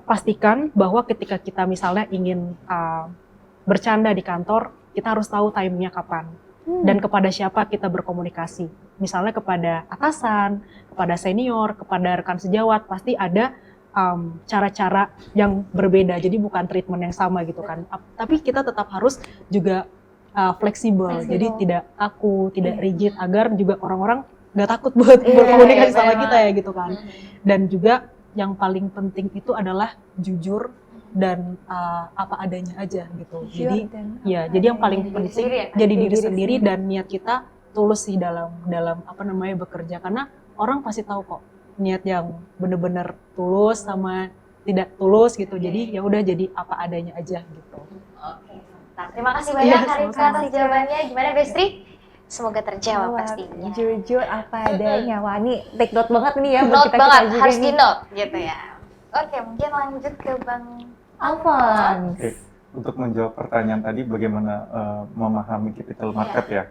pastikan bahwa ketika kita misalnya ingin bercanda di kantor, kita harus tahu timingnya kapan dan kepada siapa kita berkomunikasi. Misalnya kepada atasan, kepada senior, kepada rekan sejawat, pasti ada cara-cara yang berbeda, jadi bukan treatment yang sama gitu kan. Tapi kita tetap harus juga fleksibel, jadi tidak kaku, tidak rigid, agar juga orang-orang nggak takut buat berkomunikasi sama kita ya gitu kan. Dan juga yang paling penting itu adalah jujur dan apa adanya aja gitu. Jadi jadi yang paling penting jadi diri sendiri dan niat kita tulus sih dalam bekerja, karena orang pasti tahu kok niat yang benar-benar tulus sama tidak tulus gitu. Jadi ya udah jadi apa adanya aja gitu. Oke. Nah, terima kasih banyak Karipka atas jawabannya. Gimana Bestri? Semoga terjawab pastinya. Jujur apa adanya. Wah, ini take note banget nih ya buat kita juga harus di note gitu ya. Oke, mungkin lanjut ke Bang Alphonse. Oke. Untuk menjawab pertanyaan tadi bagaimana memahami capital market ya.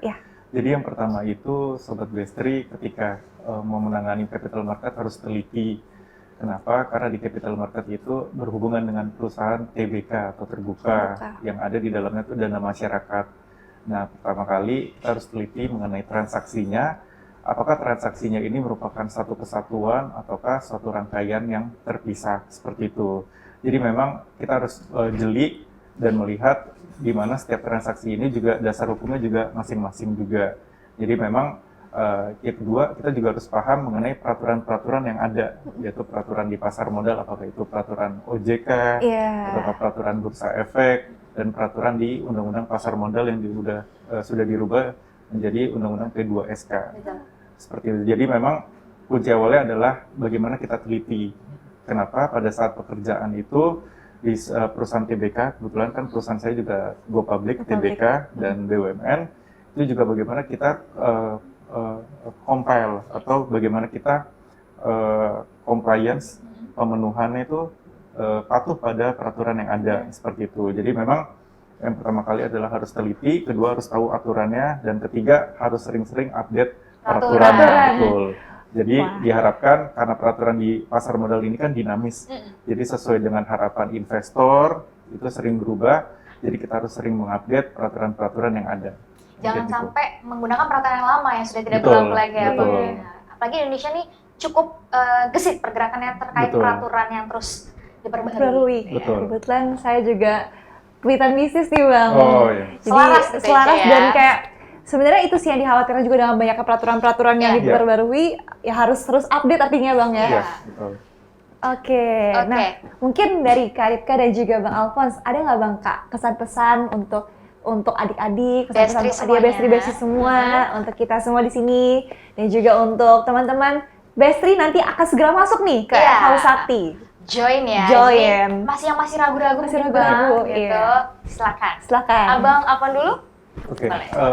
Jadi yang pertama itu Sobat Bestri ketika mau menangani capital market harus teliti Kenapa? Karena di capital market itu berhubungan dengan perusahaan TBK atau terbuka yang ada di dalamnya itu dana masyarakat. Nah, pertama kali kita harus teliti mengenai transaksinya. Apakah transaksinya ini merupakan satu kesatuan ataukah suatu rangkaian yang terpisah seperti itu. Jadi memang kita harus jeli dan melihat di mana setiap transaksi ini juga dasar hukumnya juga masing-masing juga. Jadi memang yang kedua kita juga harus paham mengenai peraturan-peraturan yang ada, yaitu peraturan di pasar modal, apakah itu peraturan OJK, atau peraturan bursa efek, dan peraturan di Undang-Undang Pasar Modal yang sudah dirubah menjadi Undang-Undang P2SK. Seperti itu. Jadi memang kunci awalnya adalah bagaimana kita teliti. Kenapa pada saat pekerjaan itu di perusahaan TBK, kebetulan kan perusahaan saya juga Go Public, TBK dan BUMN, itu juga bagaimana kita compile atau bagaimana kita compliance pemenuhannya itu patuh pada peraturan yang ada seperti itu. Jadi memang yang pertama kali adalah harus teliti, kedua harus tahu aturannya, dan ketiga harus sering-sering update peraturannya. Betul. Jadi diharapkan karena peraturan di pasar modal ini kan dinamis, jadi sesuai dengan harapan investor itu sering berubah. Jadi kita harus sering mengupdate peraturan-peraturan yang ada. Jangan sampai menggunakan peraturan yang lama yang sudah tidak berlaku lagi ya Bang. Apalagi Indonesia nih cukup gesit pergerakannya terkait peraturan yang terus diperbarui. Kebetulan saya juga kewitan bisnis nih Bang. Jadi selaras dan kayak sebenarnya itu sih yang dikhawatirkan juga dengan banyaknya peraturan-peraturan yang diperbarui, ya harus terus update artinya Bang ya. Iya, betul. Oke. Nah mungkin dari Kak Ripka dan juga Bang Alphonse, ada nggak Bang Kak kesan-pesan untuk adik-adik, pesan-pesan bestri semua, untuk kita semua di sini, dan juga untuk teman-teman bestri nanti akan segera masuk nih ke Hausakti. Join ya. Join. Yang masih ragu-ragu gitu. Silakan. Abang Afan dulu? Oke.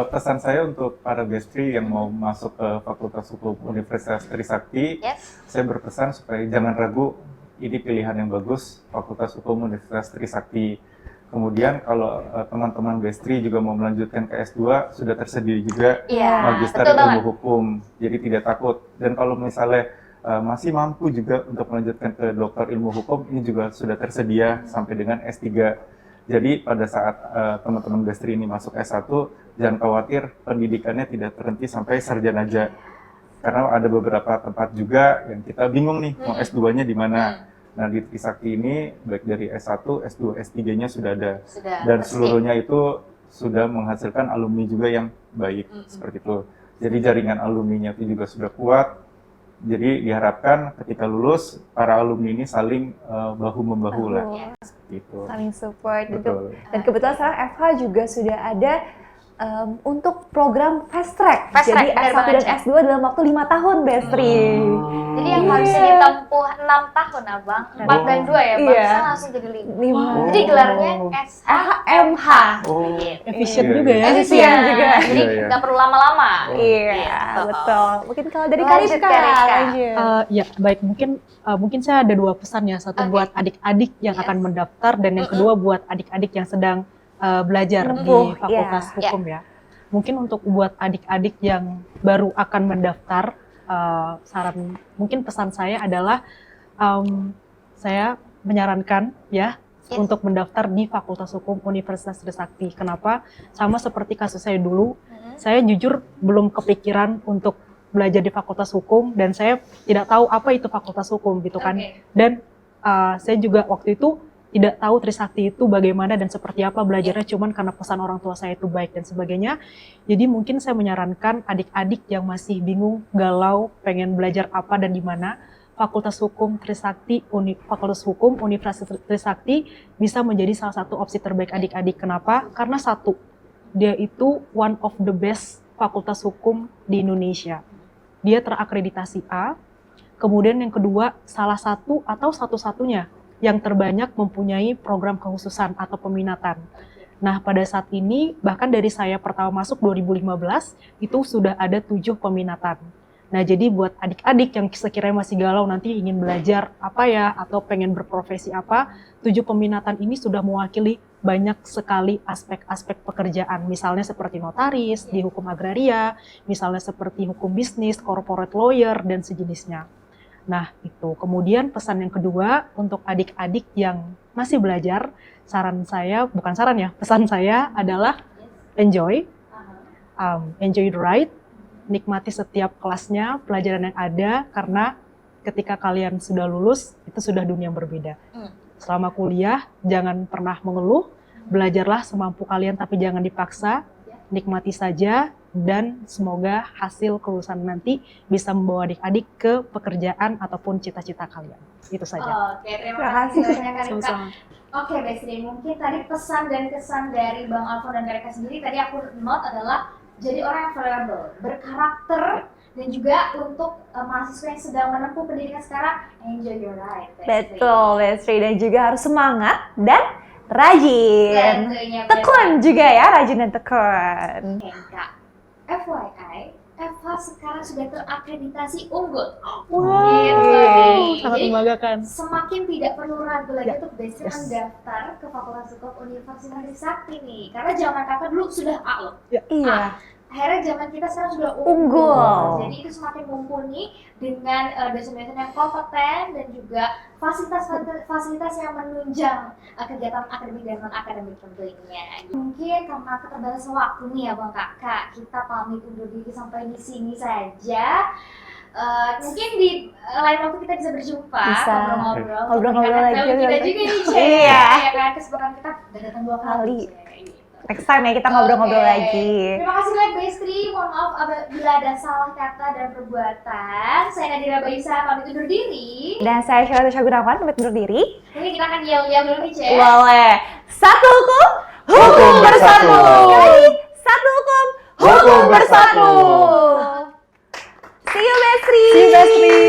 Pesan saya untuk para bestri yang mau masuk ke Fakultas Hukum Universitas Trisakti, saya berpesan supaya jangan ragu, ini pilihan yang bagus, Fakultas Hukum Universitas Trisakti. Kemudian kalau teman-teman bestri juga mau melanjutkan ke S2, sudah tersedia juga magister ilmu hukum, jadi tidak takut. Dan kalau misalnya masih mampu juga untuk melanjutkan ke doktor ilmu hukum, ini juga sudah tersedia sampai dengan S3. Jadi pada saat teman-teman bestri ini masuk S1, jangan khawatir pendidikannya tidak terhenti sampai sarjana aja. Karena ada beberapa tempat juga yang kita bingung nih mau S2-nya di mana. Nah di Trisakti ini baik dari S1, S2, S3-nya sudah ada. Dan seluruhnya itu sudah menghasilkan alumni juga yang baik seperti itu. Jadi jaringan alumninya itu juga sudah kuat. Jadi diharapkan ketika lulus para alumni ini saling bahu-membahu lah. Gitu. Saling support. Dan kebetulan sekarang FH juga sudah ada untuk program fast track. Jadi S1 dan S2 dalam waktu 5 tahun, Bestri. Jadi yang harusnya ditempuh 6 tahun, Abang. 4 dan 2 ya, Bang. Bisa langsung jadi 5. Jadi gelarnya SHMH. Efisien juga ya. Efisien juga. Jadi nggak perlu lama-lama. Iya, betul. Mungkin kalau dari Karifka. Ya, baik. Mungkin saya ada 2 pesan ya. Satu buat adik-adik yang akan mendaftar, dan yang kedua buat adik-adik yang sedang belajar di Fakultas Hukum ya. Mungkin untuk buat adik-adik yang baru akan mendaftar, mungkin pesan saya adalah saya menyarankan ya untuk mendaftar di Fakultas Hukum Universitas Trisakti. Kenapa? Sama seperti kasus saya dulu, saya jujur belum kepikiran untuk belajar di Fakultas Hukum, dan saya tidak tahu apa itu Fakultas Hukum gitu kan. Dan saya juga waktu itu tidak tahu Trisakti itu bagaimana dan seperti apa belajarnya, cuman karena pesan orang tua saya itu baik dan sebagainya. Jadi mungkin saya menyarankan adik-adik yang masih bingung, galau, pengen belajar apa dan di mana, Fakultas Hukum Trisakti, Fakultas Hukum Universitas Trisakti bisa menjadi salah satu opsi terbaik adik-adik. Kenapa? Karena satu, dia itu one of the best fakultas hukum di Indonesia. Dia terakreditasi A. Kemudian yang kedua, salah satu atau satu-satunya yang terbanyak mempunyai program kekhususan atau peminatan. Nah, pada saat ini, bahkan dari saya pertama masuk 2015, itu sudah ada 7 peminatan. Nah, jadi buat adik-adik yang sekiranya masih galau nanti ingin belajar apa ya, atau pengen berprofesi apa, 7 peminatan ini sudah mewakili banyak sekali aspek-aspek pekerjaan. Misalnya seperti notaris, di hukum agraria, misalnya seperti hukum bisnis, corporate lawyer, dan sejenisnya. Nah, itu. Kemudian pesan yang kedua untuk adik-adik yang masih belajar, bukan saran ya, pesan saya adalah enjoy the ride, nikmati setiap kelasnya, pelajaran yang ada, karena ketika kalian sudah lulus, itu sudah dunia yang berbeda. Selama kuliah, jangan pernah mengeluh, belajarlah semampu kalian tapi jangan dipaksa, nikmati saja, dan semoga hasil kelulusan nanti bisa membawa adik-adik ke pekerjaan ataupun cita-cita kalian. Itu saja. Oke, terima kasih banyak Kak Rika. Sama-sama. Oke, Bestri, mungkin tadi pesan dan kesan dari Bang Alfon dan Kak Rika sendiri tadi aku note adalah jadi orang yang valuable, berkarakter, dan juga untuk mahasiswa yang sedang menempuh pendidikan sekarang, enjoy your life. Betul, Bestri, dan juga harus semangat dan rajin. Tentunya, Tekun juga ya, rajin dan tekun. Oke, Kak. FYI, Eva sekarang sudah terakreditasi unggul. Wow, Gitu. sangat Jadi, membanggakan. semakin tidak perlu ragu lagi Ya. untuk Bestri Yes. mendaftar ke Fakultas Hukum Universitas Trisakti nih. Karena zaman kakak dulu sudah A loh. Iya. Akhirnya zaman kita sekarang sudah Unggul. Jadi itu semakin mumpuni dengan dosen-dosen yang kompeten dan juga fasilitas yang menunjang kegiatan akademik dan non-akademik tentunya. Mungkin karena keterbatasan waktu nih ya Bang Kakak, kita pamit undur diri sampai di sini saja. Mungkin di lain waktu kita bisa berjumpa, Bisa. ngobrol-ngobrol lagi. kita juga nih, Cek. Iya. Ya kan, kesempatan kita udah datang 2 kali. Cek. Next time ya kita ngobrol-ngobrol Oke. lagi. Terima kasih banyak Bestri, mohon maaf bila ada salah kata dan perbuatan. Saya Nadira Baisa pamit undur diri. Dan saya Syarah Gunawan pamit undur diri. Mungkin kita akan yel-yel dulu nih, Cek. Boleh. Satu hukum, hukum bersatu. Satu hukum, hukum bersatu. See you, Bestri. See you, Bestri.